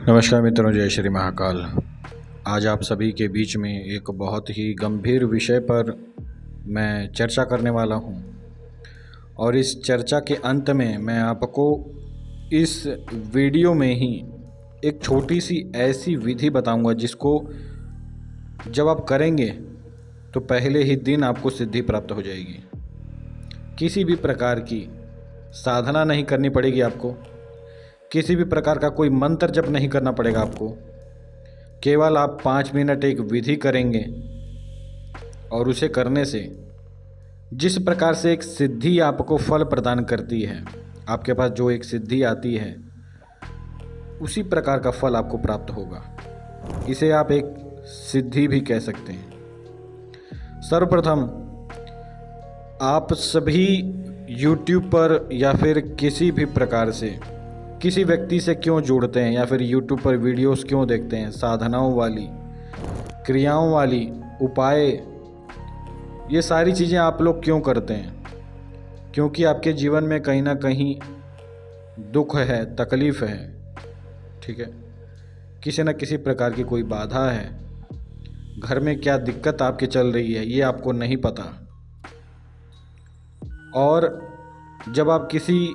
नमस्कार मित्रों, जय श्री महाकाल। आज आप सभी के बीच में एक बहुत ही गंभीर विषय पर मैं चर्चा करने वाला हूं और इस चर्चा के अंत में मैं आपको इस वीडियो में ही एक छोटी सी ऐसी विधि बताऊंगा जिसको जब आप करेंगे तो पहले ही दिन आपको सिद्धि प्राप्त हो जाएगी। किसी भी प्रकार की साधना नहीं करनी पड़ेगी आपको, किसी भी प्रकार का कोई मंत्र जप नहीं करना पड़ेगा आपको। केवल आप 5 मिनट एक विधि करेंगे और उसे करने से जिस प्रकार से एक सिद्धि आपको फल प्रदान करती है, आपके पास जो एक सिद्धि आती है उसी प्रकार का फल आपको प्राप्त होगा। इसे आप एक सिद्धि भी कह सकते हैं। सर्वप्रथम आप सभी YouTube पर या फिर किसी भी प्रकार से किसी व्यक्ति से क्यों जुड़ते हैं या फिर YouTube पर वीडियोस क्यों देखते हैं, साधनाओं वाली, क्रियाओं वाली, उपाय, ये सारी चीज़ें आप लोग क्यों करते हैं? क्योंकि आपके जीवन में कहीं ना कहीं दुख है, तकलीफ़ है, ठीक है, किसी न किसी प्रकार की कोई बाधा है, घर में क्या दिक्कत आपके चल रही है ये आपको नहीं पता। और जब आप किसी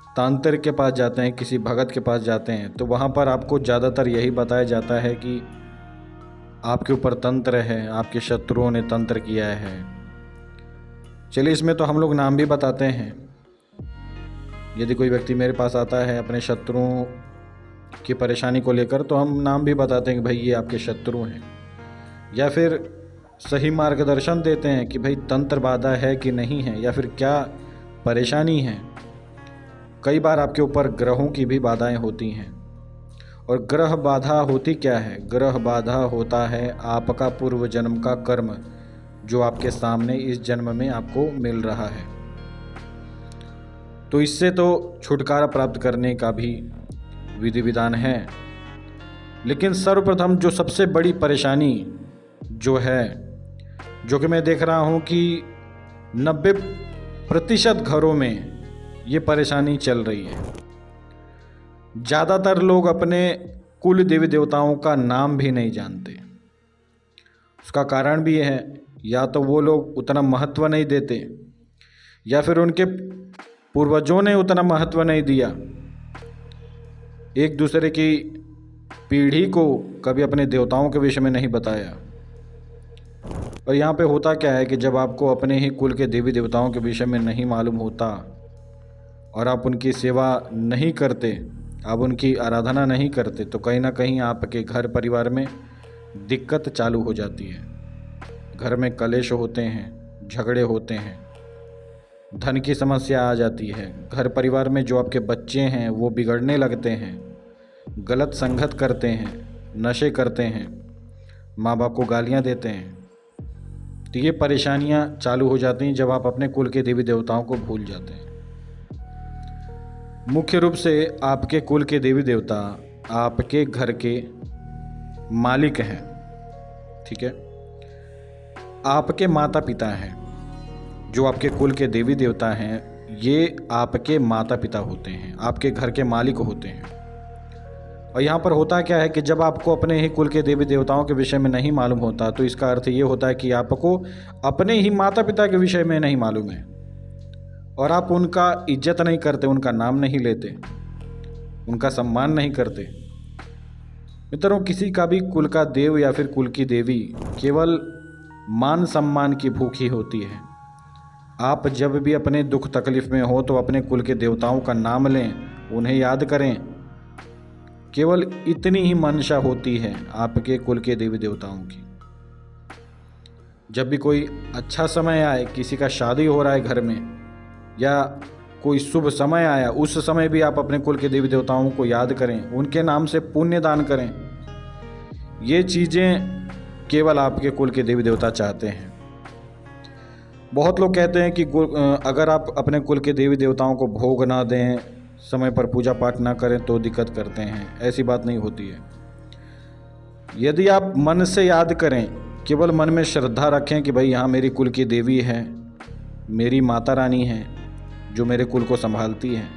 तांत्रिक के पास जाते हैं, किसी भगत के पास जाते हैं, तो वहाँ पर आपको ज़्यादातर यही बताया जाता है कि आपके ऊपर तंत्र है, आपके शत्रुओं ने तंत्र किया है। चलिए, इसमें तो हम लोग नाम भी बताते हैं। यदि कोई व्यक्ति मेरे पास आता है अपने शत्रुओं की परेशानी को लेकर, तो हम नाम भी बताते हैं कि भाई ये आपके शत्रु हैं, या फिर सही मार्गदर्शन देते हैं कि भाई तंत्र बाधा है कि नहीं है, या फिर क्या परेशानी है। कई बार आपके ऊपर ग्रहों की भी बाधाएं होती हैं। और ग्रह बाधा होती क्या है? ग्रह बाधा होता है आपका पूर्व जन्म का कर्म जो आपके सामने इस जन्म में आपको मिल रहा है। तो इससे तो छुटकारा प्राप्त करने का भी विधि विधान है। लेकिन सर्वप्रथम जो सबसे बड़ी परेशानी जो है, जो कि मैं देख रहा हूँ कि 90% घरों में ये परेशानी चल रही है। ज़्यादातर लोग अपने कुल देवी देवताओं का नाम भी नहीं जानते। उसका कारण भी है, या तो वो लोग उतना महत्व नहीं देते, या फिर उनके पूर्वजों ने उतना महत्व नहीं दिया। एक दूसरे की पीढ़ी को कभी अपने देवताओं के विषय में नहीं बताया। और यहाँ पे होता क्या है कि जब आपको अपने ही कुल के देवी देवताओं के विषय में नहीं मालूम होता और आप उनकी सेवा नहीं करते, आप उनकी आराधना नहीं करते, तो कहीं ना कहीं आपके घर परिवार में दिक्कत चालू हो जाती है। घर में कलेश होते हैं, झगड़े होते हैं, धन की समस्या आ जाती है। घर परिवार में जो आपके बच्चे हैं वो बिगड़ने लगते हैं, गलत संगत करते हैं, नशे करते हैं, माँ बाप को गालियाँ देते हैं। तो ये परेशानियाँ चालू हो जाती हैं जब आप अपने कुल के देवी देवताओं को भूल जाते हैं। मुख्य रूप से आपके कुल के देवी देवता आपके घर के मालिक हैं, ठीक है। आपके माता पिता हैं, जो आपके कुल के देवी देवता हैं, ये आपके माता पिता होते हैं, आपके घर के मालिक होते हैं। और यहाँ पर होता क्या है कि जब आपको अपने ही कुल के देवी देवताओं के विषय में नहीं मालूम होता, तो इसका अर्थ ये होता है कि आपको अपने ही माता पिता के विषय में नहीं मालूम है और आप उनका इज्जत नहीं करते, उनका नाम नहीं लेते, उनका सम्मान नहीं करते। मित्रों, किसी का भी कुल का देव या फिर कुल की देवी केवल मान सम्मान की भूखी होती है। आप जब भी अपने दुख तकलीफ में हो तो अपने कुल के देवताओं का नाम लें, उन्हें याद करें। केवल इतनी ही मंशा होती है आपके कुल के देवी देवताओं की। जब भी कोई अच्छा समय आए, किसी का शादी हो रहा है घर में, या कोई शुभ समय आया, उस समय भी आप अपने कुल के देवी देवताओं को याद करें, उनके नाम से पुण्य दान करें। ये चीज़ें केवल आपके कुल के देवी देवता चाहते हैं। बहुत लोग कहते हैं कि अगर आप अपने कुल के देवी देवताओं को भोग ना दें, समय पर पूजा पाठ ना करें तो दिक्कत करते हैं। ऐसी बात नहीं होती है। यदि आप मन से याद करें, केवल मन में श्रद्धा रखें कि भाई यहाँ मेरी कुल की देवी है, मेरी माता रानी है जो मेरे कुल को संभालती हैं,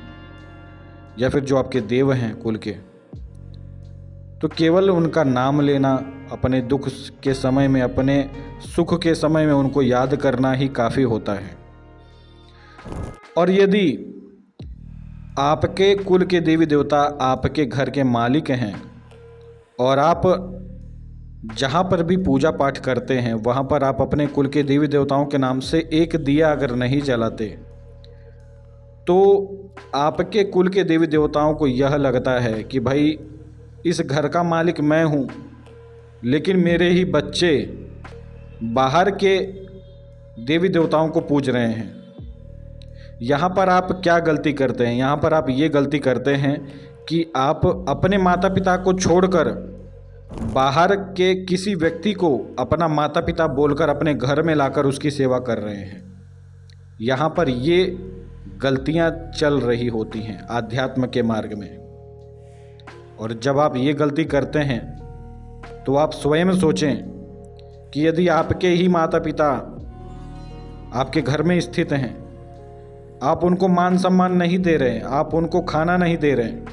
या फिर जो आपके देव हैं कुल के, तो केवल उनका नाम लेना, अपने दुख के समय में, अपने सुख के समय में उनको याद करना ही काफ़ी होता है। और यदि आपके कुल के देवी देवता आपके घर के मालिक हैं और आप जहाँ पर भी पूजा पाठ करते हैं वहाँ पर आप अपने कुल के देवी देवताओं के नाम से एक दिया अगर नहीं जलाते, तो आपके कुल के देवी देवताओं को यह लगता है कि भाई इस घर का मालिक मैं हूँ, लेकिन मेरे ही बच्चे बाहर के देवी देवताओं को पूज रहे हैं। यहाँ पर आप क्या गलती करते हैं? यहाँ पर आप ये गलती करते हैं कि आप अपने माता पिता को छोड़कर बाहर के किसी व्यक्ति को अपना माता पिता बोलकर अपने घर में लाकर उसकी सेवा कर रहे हैं। यहाँ पर ये गलतियाँ चल रही होती हैं आध्यात्म के मार्ग में। और जब आप ये गलती करते हैं तो आप स्वयं सोचें कि यदि आपके ही माता पिता आपके घर में स्थित हैं, आप उनको मान सम्मान नहीं दे रहे हैं, आप उनको खाना नहीं दे रहे हैं,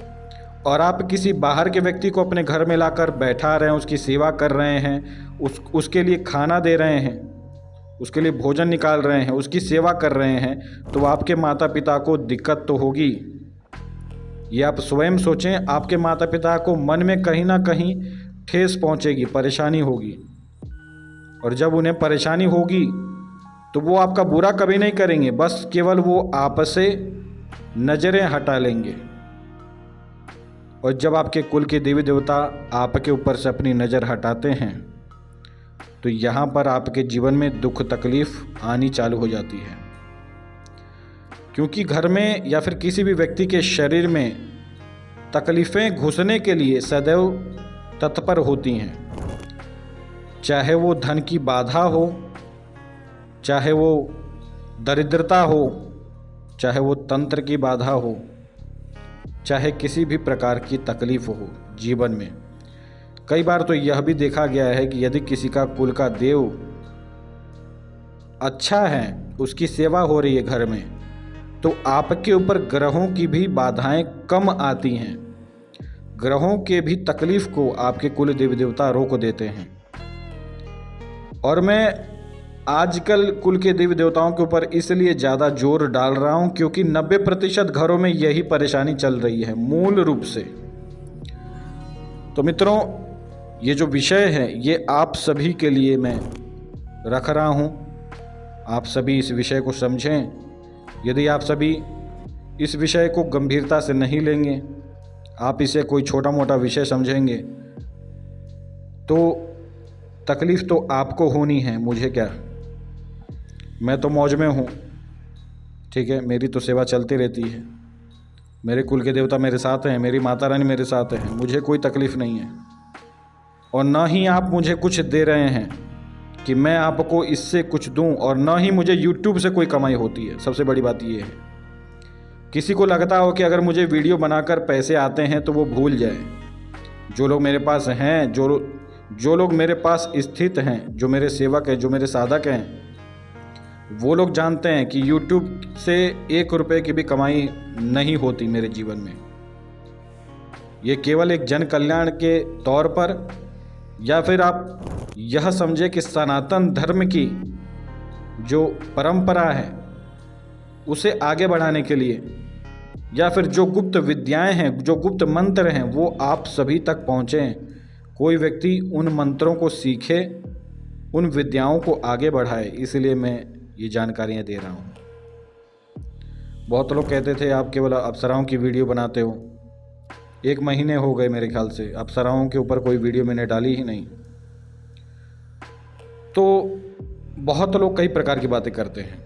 और आप किसी बाहर के व्यक्ति को अपने घर में लाकर बैठा रहे हैं, उसकी सेवा कर रहे हैं, उसके लिए खाना दे रहे हैं, उसके लिए भोजन निकाल रहे हैं, उसकी सेवा कर रहे हैं, तो आपके माता पिता को दिक्कत तो होगी। ये आप स्वयं सोचें, आपके माता पिता को मन में कहीं ना कहीं ठेस पहुंचेगी, परेशानी होगी। और जब उन्हें परेशानी होगी तो वो आपका बुरा कभी नहीं करेंगे, बस केवल वो आपसे नज़रें हटा लेंगे। और जब आपके कुल के देवी देवता आपके ऊपर से अपनी नज़र हटाते हैं तो यहाँ पर आपके जीवन में दुख तकलीफ़ आनी चालू हो जाती है। क्योंकि घर में या फिर किसी भी व्यक्ति के शरीर में तकलीफ़ें घुसने के लिए सदैव तत्पर होती हैं, चाहे वो धन की बाधा हो, चाहे वो दरिद्रता हो, चाहे वो तंत्र की बाधा हो, चाहे किसी भी प्रकार की तकलीफ़ हो जीवन में। कई बार तो यह भी देखा गया है कि यदि किसी का कुल का देव अच्छा है, उसकी सेवा हो रही है घर में, तो आपके ऊपर ग्रहों की भी बाधाएं कम आती हैं, ग्रहों के भी तकलीफ़ को आपके कुल देवी देवता रोक देते हैं। और मैं आजकल कुल के देवी देवताओं के ऊपर इसलिए ज़्यादा जोर डाल रहा हूँ क्योंकि 90% घरों में यही परेशानी चल रही है मूल रूप से। तो मित्रों, ये जो विषय है ये आप सभी के लिए मैं रख रहा हूँ। आप सभी इस विषय को समझें। यदि आप सभी इस विषय को गंभीरता से नहीं लेंगे, आप इसे कोई छोटा मोटा विषय समझेंगे, तो तकलीफ़ तो आपको होनी है, मुझे क्या, मैं तो मौज में हूँ, ठीक है, मेरी तो सेवा चलती रहती है, मेरे कुल के देवता मेरे साथ हैं, मेरी माता रानी मेरे साथ हैं, मुझे कोई तकलीफ़ नहीं है। और ना ही आप मुझे कुछ दे रहे हैं कि मैं आपको इससे कुछ दूं, और ना ही मुझे YouTube से कोई कमाई होती है। सबसे बड़ी बात ये है, किसी को लगता हो कि अगर मुझे वीडियो बनाकर पैसे आते हैं तो वो भूल जाए। जो लोग मेरे पास हैं, जो लोग मेरे पास स्थित हैं, जो मेरे सेवक हैं, जो मेरे साधक हैं, वो लोग जानते हैं कि YouTube से 1 रुपये की भी कमाई नहीं होती मेरे जीवन में। ये केवल एक जन कल्याण के तौर पर, या फिर आप यह समझे कि सनातन धर्म की जो परंपरा है उसे आगे बढ़ाने के लिए, या फिर जो गुप्त विद्याएं हैं, जो गुप्त मंत्र हैं, वो आप सभी तक पहुँचें, कोई व्यक्ति उन मंत्रों को सीखे, उन विद्याओं को आगे बढ़ाए। इसलिए मैं ये जानकारियाँ दे रहा हूँ। बहुत लोग कहते थे आप केवल अप्सराओं की वीडियो बनाते हो। 1 महीने हो गए मेरे ख्याल से अप्सराओं के ऊपर कोई वीडियो मैंने डाली ही नहीं। तो बहुत लोग कई प्रकार की बातें करते हैं।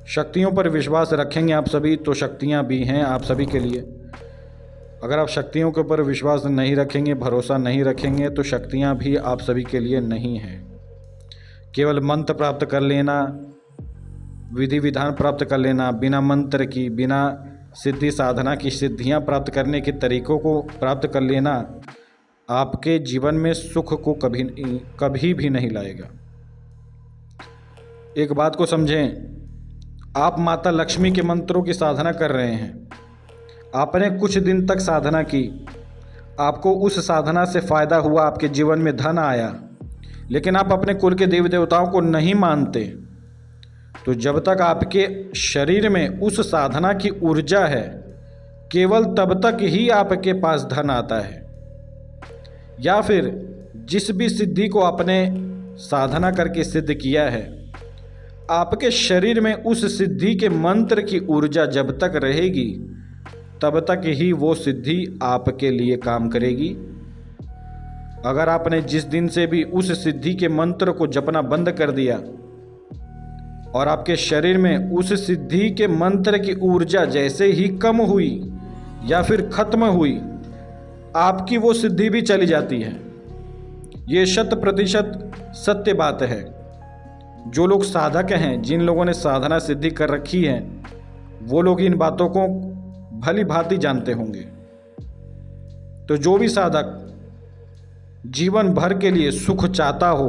शक्तियों पर विश्वास रखेंगे आप सभी तो शक्तियाँ भी हैं आप सभी के लिए। अगर आप शक्तियों के ऊपर विश्वास नहीं रखेंगे, भरोसा नहीं रखेंगे, तो शक्तियाँ भी आप सभी के लिए नहीं हैं। केवल मंत्र प्राप्त कर लेना, विधि विधान प्राप्त कर लेना, बिना मंत्र की, बिना सिद्धि साधना की सिद्धियां प्राप्त करने के तरीकों को प्राप्त कर लेना आपके जीवन में सुख को कभी भी नहीं लाएगा। एक बात को समझें, आप माता लक्ष्मी के मंत्रों की साधना कर रहे हैं, आपने कुछ दिन तक साधना की, आपको उस साधना से फ़ायदा हुआ, आपके जीवन में धन आया, लेकिन आप अपने कुल के देवी देवताओं को नहीं मानते, तो जब तक आपके शरीर में उस साधना की ऊर्जा है, केवल तब तक ही आपके पास धन आता है। या फिर जिस भी सिद्धि को आपने साधना करके सिद्ध किया है, आपके शरीर में उस सिद्धि के मंत्र की ऊर्जा जब तक रहेगी, तब तक ही वो सिद्धि आपके लिए काम करेगी। अगर आपने जिस दिन से भी उस सिद्धि के मंत्र को जपना बंद कर दिया और आपके शरीर में उस सिद्धि के मंत्र की ऊर्जा जैसे ही कम हुई या फिर खत्म हुई, आपकी वो सिद्धि भी चली जाती है। ये 100% सत्य बात है। जो लोग साधक हैं, जिन लोगों ने साधना सिद्धि कर रखी है, वो लोग इन बातों को भली भांति जानते होंगे। तो जो भी साधक जीवन भर के लिए सुख चाहता हो,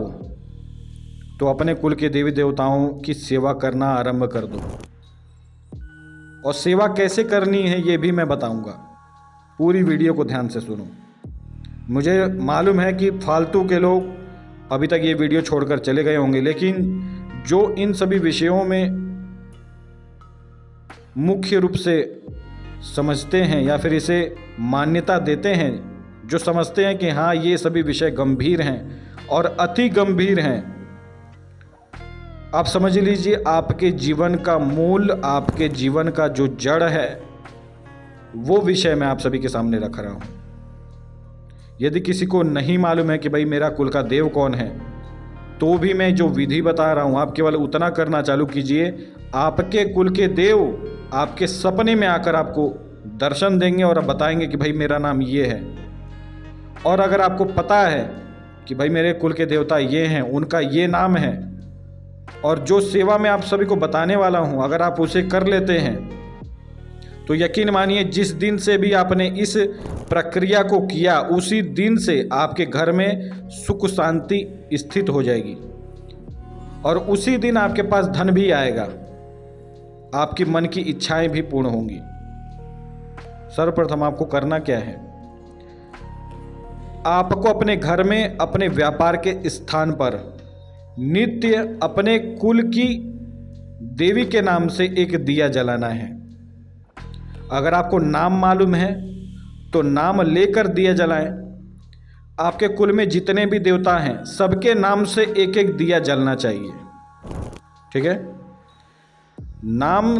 तो अपने कुल के देवी देवताओं की सेवा करना आरंभ कर दो। और सेवा कैसे करनी है ये भी मैं बताऊंगा। पूरी वीडियो को ध्यान से सुनो। मुझे मालूम है कि फालतू के लोग अभी तक ये वीडियो छोड़कर चले गए होंगे, लेकिन जो इन सभी विषयों में मुख्य रूप से समझते हैं या फिर इसे मान्यता देते हैं, जो समझते हैं कि हाँ ये सभी विषय गंभीर हैं और अति गंभीर हैं, आप समझ लीजिए आपके जीवन का मूल, आपके जीवन का जो जड़ है, वो विषय मैं आप सभी के सामने रख रहा हूँ। यदि किसी को नहीं मालूम है कि भाई मेरा कुल का देव कौन है, तो भी मैं जो विधि बता रहा हूँ, आप केवल उतना करना चालू कीजिए, आपके कुल के देव आपके सपने में आकर आपको दर्शन देंगे और बताएंगे कि भाई मेरा नाम ये है। और अगर आपको पता है कि भाई मेरे कुल के देवता ये हैं, उनका ये नाम है, और जो सेवा मैं आप सभी को बताने वाला हूँ, अगर आप उसे कर लेते हैं, तो यकीन मानिए जिस दिन से भी आपने इस प्रक्रिया को किया, उसी दिन से आपके घर में सुख शांति स्थित हो जाएगी और उसी दिन आपके पास धन भी आएगा, आपकी मन की इच्छाएं भी पूर्ण होंगी। सर्वप्रथम आपको करना क्या है, आपको अपने घर में अपने व्यापार के स्थान पर नित्य अपने कुल की देवी के नाम से एक दिया जलाना है। अगर आपको नाम मालूम है तो नाम लेकर दिया जलाएं। आपके कुल में जितने भी देवता हैं, सबके नाम से एक एक दिया जलना चाहिए, ठीक है। नाम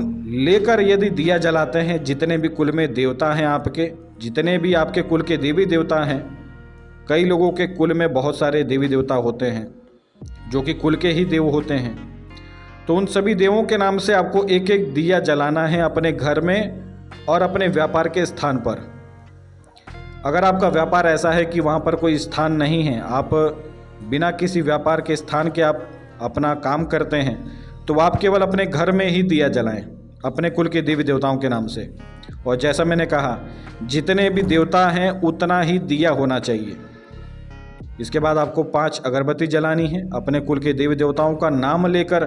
लेकर यदि दिया जलाते हैं, जितने भी कुल में देवता हैं आपके, जितने भी आपके कुल के देवी देवता हैं, कई लोगों के कुल में बहुत सारे देवी देवता होते हैं जो कि कुल के ही देव होते हैं, तो उन सभी देवों के नाम से आपको एक एक दिया जलाना है अपने घर में और अपने व्यापार के स्थान पर। अगर आपका व्यापार ऐसा है कि वहाँ पर कोई स्थान नहीं है, आप बिना किसी व्यापार के स्थान के आप अपना काम करते हैं, तो आप केवल अपने घर में ही दिया जलाएं अपने कुल के देवी देवताओं के नाम से। और जैसा मैंने कहा, जितने भी देवता हैं उतना ही दिया होना चाहिए। इसके बाद आपको 5 अगरबत्ती जलानी है, अपने कुल के देवी देवताओं का नाम लेकर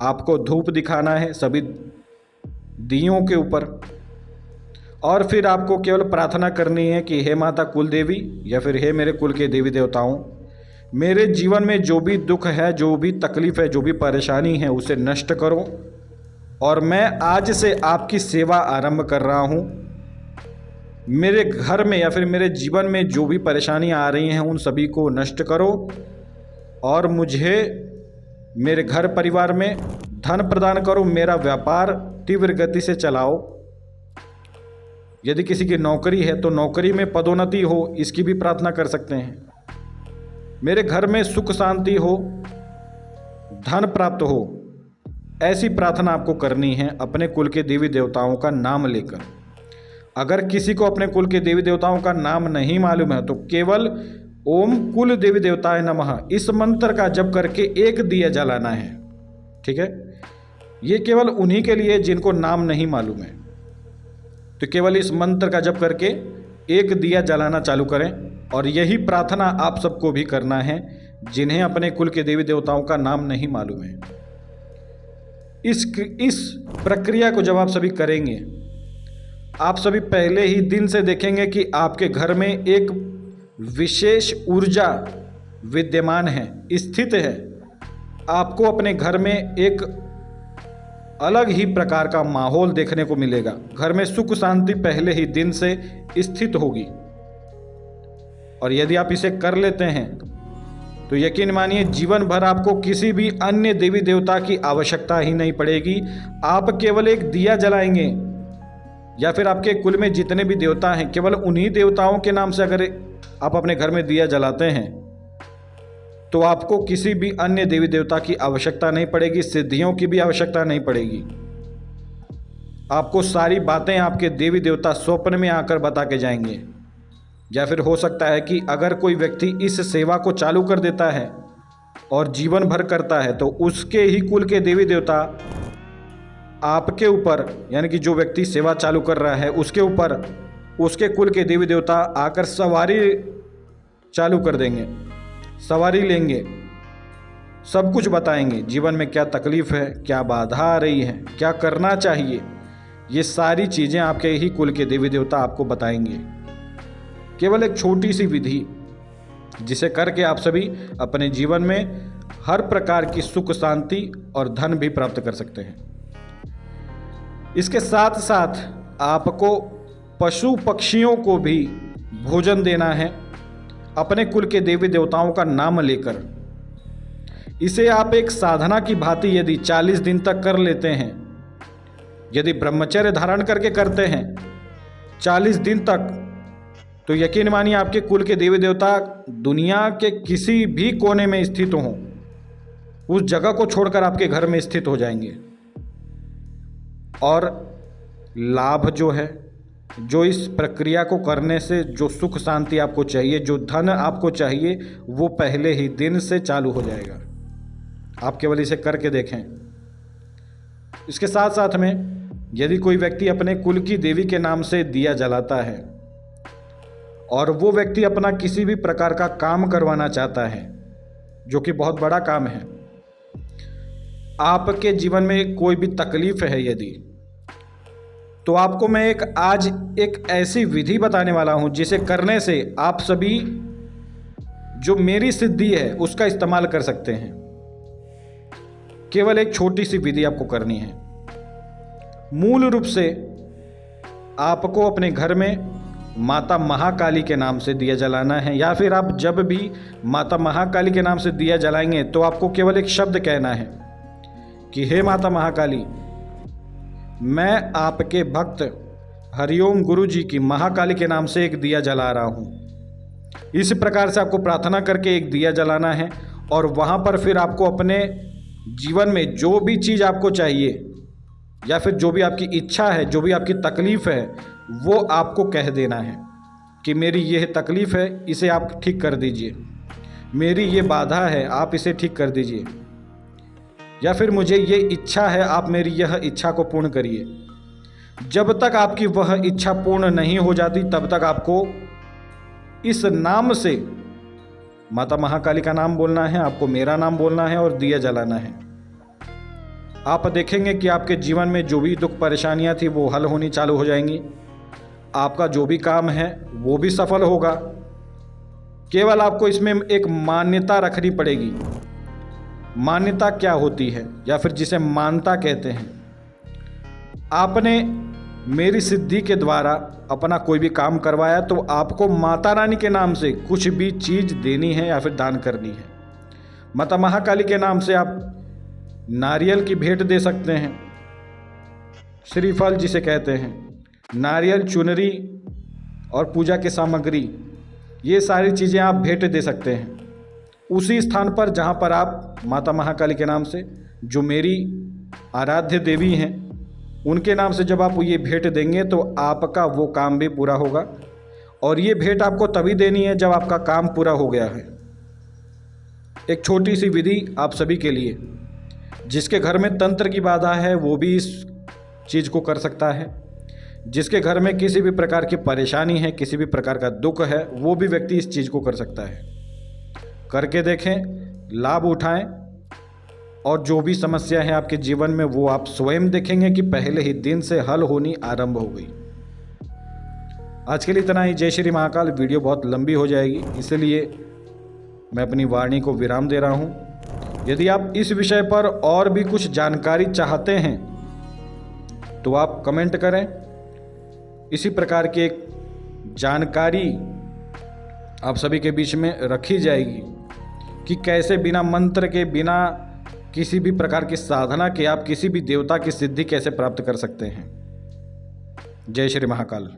आपको धूप दिखाना है सभी दियों के ऊपर। और फिर आपको केवल प्रार्थना करनी है कि हे माता कुल देवी या फिर हे मेरे कुल के देवी देवताओं, मेरे जीवन में जो भी दुख है, जो भी तकलीफ़ है, जो भी परेशानी है, उसे नष्ट करो और मैं आज से आपकी सेवा आरंभ कर रहा हूँ। मेरे घर में या फिर मेरे जीवन में जो भी परेशानियाँ आ रही हैं, उन सभी को नष्ट करो और मुझे मेरे घर परिवार में धन प्रदान करो, मेरा व्यापार तीव्र गति से चलाओ। यदि किसी की नौकरी है तो नौकरी में पदोन्नति हो, इसकी भी प्रार्थना कर सकते हैं। मेरे घर में सुख शांति हो, धन प्राप्त हो, ऐसी प्रार्थना आपको करनी है अपने कुल के देवी देवताओं का नाम लेकर। अगर किसी को अपने कुल के देवी देवताओं का नाम नहीं मालूम है, तो केवल ओम कुल देवी देवताय नमः इस मंत्र का जप करके एक दिया जलाना है, ठीक है। ये केवल उन्हीं के लिए जिनको नाम नहीं मालूम है, तो केवल इस मंत्र का जप करके एक दिया जलाना चालू करें। और यही प्रार्थना आप सबको भी करना है जिन्हें अपने कुल के देवी देवताओं का नाम नहीं मालूम है। इस प्रक्रिया को जब आप सभी करेंगे आप सभी पहले ही दिन से देखेंगे कि आपके घर में एक विशेष ऊर्जा विद्यमान है, स्थित है। आपको अपने घर में एक अलग ही प्रकार का माहौल देखने को मिलेगा। घर में सुख शांति पहले ही दिन से स्थित होगी। और यदि आप इसे कर लेते हैं तो यकीन मानिए जीवन भर आपको किसी भी अन्य देवी देवता की आवश्यकता ही नहीं पड़ेगी। आप केवल एक दिया जलाएंगे या फिर आपके कुल में जितने भी देवता हैं केवल उन्हीं देवताओं के नाम से अगर आप अपने घर में दिया जलाते हैं तो आपको किसी भी अन्य देवी देवता की आवश्यकता नहीं पड़ेगी, सिद्धियों की भी आवश्यकता नहीं पड़ेगी। आपको सारी बातें आपके देवी देवता स्वप्न में आकर बता के जाएंगे। या फिर हो सकता है कि अगर कोई व्यक्ति इस सेवा को चालू कर देता है और जीवन भर करता है तो उसके ही कुल के देवी देवता आपके ऊपर, यानी कि जो व्यक्ति सेवा चालू कर रहा है उसके ऊपर उसके कुल के देवी देवता आकर सवारी चालू कर देंगे, सवारी लेंगे, सब कुछ बताएंगे। जीवन में क्या तकलीफ है, क्या बाधा आ रही है, क्या करना चाहिए, ये सारी चीज़ें आपके ही कुल के देवी देवता आपको बताएंगे। केवल एक छोटी सी विधि जिसे करके आप सभी अपने जीवन में हर प्रकार की सुख शांति और धन भी प्राप्त कर सकते हैं। इसके साथ साथ आपको पशु पक्षियों को भी भोजन देना है अपने कुल के देवी देवताओं का नाम लेकर। इसे आप एक साधना की भांति यदि 40 दिन तक कर लेते हैं, यदि ब्रह्मचर्य धारण करके करते हैं 40 दिन तक, तो यकीन मानिए आपके कुल के देवी देवता दुनिया के किसी भी कोने में स्थित हों, उस जगह को छोड़कर आपके घर में स्थित हो जाएंगे। और लाभ जो है, जो इस प्रक्रिया को करने से जो सुख शांति आपको चाहिए, जो धन आपको चाहिए, वो पहले ही दिन से चालू हो जाएगा। आप केवल इसे करके देखें। इसके साथ साथ में यदि कोई व्यक्ति अपने कुल की देवी के नाम से दिया जलाता है और वो व्यक्ति अपना किसी भी प्रकार का काम करवाना चाहता है, जो कि बहुत बड़ा काम है, आपके जीवन में कोई भी तकलीफ है यदि, तो आपको मैं आज एक ऐसी विधि बताने वाला हूं जिसे करने से आप सभी जो मेरी सिद्धि है उसका इस्तेमाल कर सकते हैं। केवल एक छोटी सी विधि आपको करनी है। मूल रूप से आपको अपने घर में माता महाकाली के नाम से दिया जलाना है, या फिर आप जब भी माता महाकाली के नाम से दिया जलाएंगे तो आपको केवल एक शब्द कहना है कि हे माता महाकाली, मैं आपके भक्त हरिओम गुरु जी की महाकाली के नाम से एक दिया जला रहा हूँ। इस प्रकार से आपको प्रार्थना करके एक दिया जलाना है और वहाँ पर फिर आपको अपने जीवन में जो भी चीज़ आपको चाहिए या फिर जो भी आपकी इच्छा है, जो भी आपकी तकलीफ़ है, वो आपको कह देना है कि मेरी यह तकलीफ़ है, इसे आप ठीक कर दीजिए, मेरी ये बाधा है, आप इसे ठीक कर दीजिए, या फिर मुझे ये इच्छा है, आप मेरी यह इच्छा को पूर्ण करिए। जब तक आपकी वह इच्छा पूर्ण नहीं हो जाती तब तक आपको इस नाम से माता महाकाली का नाम बोलना है, आपको मेरा नाम बोलना है और दिया जलाना है। आप देखेंगे कि आपके जीवन में जो भी दुख परेशानियां थी वो हल होनी चालू हो जाएंगी। आपका जो भी काम है वो भी सफल होगा। केवल आपको इसमें एक मान्यता रखनी पड़ेगी। मान्यता क्या होती है, या फिर जिसे मानता कहते हैं। आपने मेरी सिद्धि के द्वारा अपना कोई भी काम करवाया तो आपको माता रानी के नाम से कुछ भी चीज़ देनी है या फिर दान करनी है। माता महाकाली के नाम से आप नारियल की भेंट दे सकते हैं, श्रीफल जिसे कहते हैं, नारियल, चुनरी और पूजा की सामग्री, ये सारी चीज़ें आप भेंट दे सकते हैं उसी स्थान पर जहाँ पर आप माता महाकाली के नाम से, जो मेरी आराध्य देवी हैं, उनके नाम से जब आप ये भेंट देंगे तो आपका वो काम भी पूरा होगा। और ये भेंट आपको तभी देनी है जब आपका काम पूरा हो गया है। एक छोटी सी विधि आप सभी के लिए, जिसके घर में तंत्र की बाधा है वो भी इस चीज़ को कर सकता है। जिसके घर में किसी भी प्रकार की परेशानी है, किसी भी प्रकार का दुख है, वो भी व्यक्ति इस चीज़ को कर सकता है। करके देखें, लाभ उठाएं, और जो भी समस्या है आपके जीवन में वो आप स्वयं देखेंगे कि पहले ही दिन से हल होनी आरंभ हो गई। आज के लिए इतना ही। जय श्री महाकाल। वीडियो बहुत लंबी हो जाएगी, इसलिए मैं अपनी वाणी को विराम दे रहा हूँ। यदि आप इस विषय पर और भी कुछ जानकारी चाहते हैं तो आप कमेंट करें। इसी प्रकार की एक जानकारी आप सभी के बीच में रखी जाएगी कि कैसे बिना मंत्र के, बिना किसी भी प्रकार की साधना के आप किसी भी देवता की सिद्धि कैसे प्राप्त कर सकते हैं। जय श्री महाकाल।